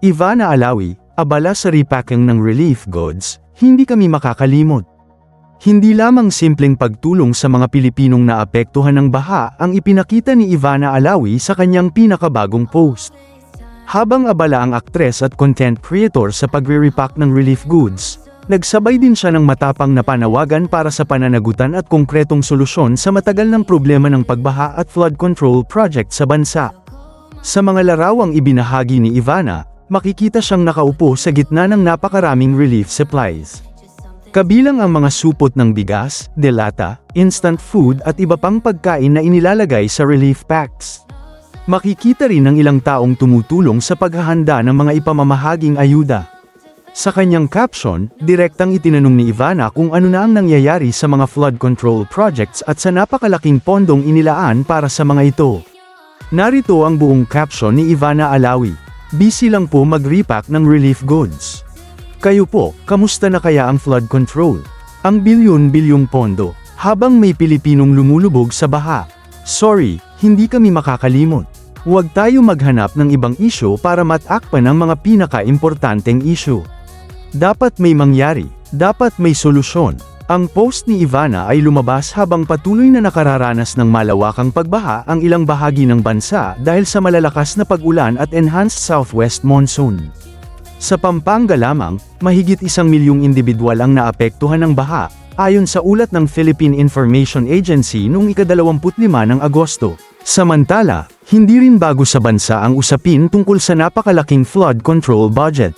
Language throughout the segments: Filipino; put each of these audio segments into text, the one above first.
Ivana Alawi, abala sa repacking ng relief goods, hindi kami makakalimot. Hindi lamang simpleng pagtulong sa mga Pilipinong naapektuhan ng baha ang ipinakita ni Ivana Alawi sa kanyang pinakabagong post. Habang abala ang aktres at content creator sa pagre-repack ng relief goods, nagsabay din siya ng matapang na panawagan para sa pananagutan at konkretong solusyon sa matagal ng problema ng pagbaha at flood control project sa bansa. Sa mga larawang ibinahagi ni Ivana, makikita siyang nakaupo sa gitna ng napakaraming relief supplies. Kabilang ang mga supot ng bigas, delata, instant food at iba pang pagkain na inilalagay sa relief packs. Makikita rin ang ilang taong tumutulong sa paghahanda ng mga ipamamahaging ayuda. Sa kanyang caption, direktang itinanong ni Ivana kung ano na ang nangyayari sa mga flood control projects at sa napakalaking pondong inilaan para sa mga ito. Narito ang buong caption ni Ivana Alawi. Busy lang po mag-repack ng relief goods. Kayo po, kamusta na kaya ang flood control? Ang bilyon-bilyong pondo, habang may Pilipinong lumulubog sa baha. Sorry, hindi kami makakalimot. Huwag tayo maghanap ng ibang issue para matakpan ang mga pinaka-importanteng issue. Dapat may mangyari, dapat may solusyon. Ang post ni Ivana ay lumabas habang patuloy na nakararanas ng malawakang pagbaha ang ilang bahagi ng bansa dahil sa malalakas na pag-ulan at enhanced southwest monsoon. Sa Pampanga lamang, mahigit 1 milyong individual ang naapektuhan ng baha, ayon sa ulat ng Philippine Information Agency noong ika-25 ng Agosto. Samantala, hindi rin bago sa bansa ang usapin tungkol sa napakalaking flood control budget.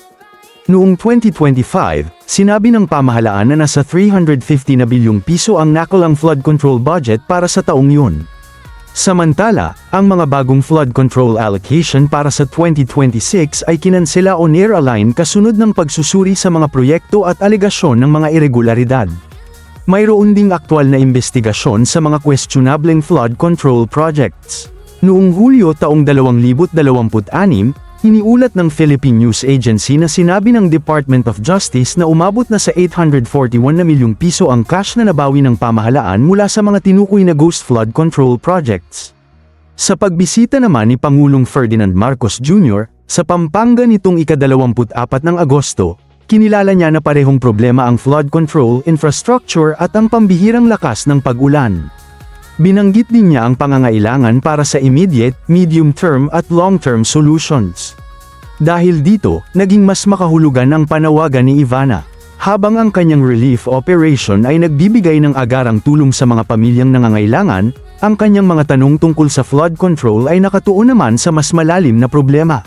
Noong 2025, sinabi ng pamahalaan na nasa 350 na bilyong piso ang nakulang flood control budget para sa taong yun. Samantala, ang mga bagong flood control allocation para sa 2026 ay kinansela o near-align kasunod ng pagsusuri sa mga proyekto at alegasyon ng mga irregularidad. Mayroon ding aktwal na investigasyon sa mga questionableng flood control projects. Noong Hulyo taong 2026, iniulat ng Philippine News Agency na sinabi ng Department of Justice na umabot na sa 841 na milyong piso ang cash na nabawi ng pamahalaan mula sa mga tinukoy na ghost flood control projects. Sa pagbisita naman ni Pangulong Ferdinand Marcos Jr. sa Pampanga nitong ika-24 ng Agosto, kinilala niya na parehong problema ang flood control infrastructure at ang pambihirang lakas ng pag-ulan. Binanggit din niya ang pangangailangan para sa immediate, medium-term at long-term solutions. Dahil dito, naging mas makahulugan ang panawagan ni Ivana. Habang ang kanyang relief operation ay nagbibigay ng agarang tulong sa mga pamilyang nangangailangan, ang kanyang mga tanong tungkol sa flood control ay nakatuon naman sa mas malalim na problema.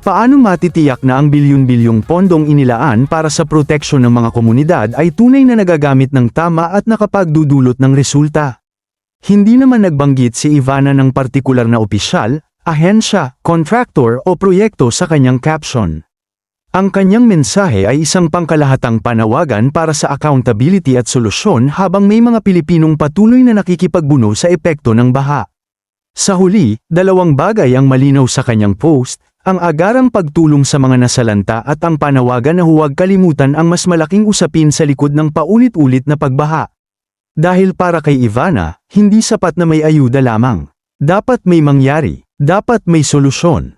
Paano matitiyak na ang bilyon-bilyong pondong inilaan para sa proteksyon ng mga komunidad ay tunay na nagagamit ng tama at nakapagdudulot ng resulta? Hindi naman nagbanggit si Ivana ng partikular na opisyal, ahensya, kontraktor o proyekto sa kanyang caption. Ang kanyang mensahe ay isang pangkalahatang panawagan para sa accountability at solusyon habang may mga Pilipinong patuloy na nakikipagbuno sa epekto ng baha. Sa huli, dalawang bagay ang malinaw sa kanyang post, ang agarang pagtulong sa mga nasalanta at ang panawagan na huwag kalimutan ang mas malaking usapin sa likod ng paulit-ulit na pagbaha. Dahil para kay Ivana, hindi sapat na may ayuda lamang. Dapat may mangyari, dapat may solusyon.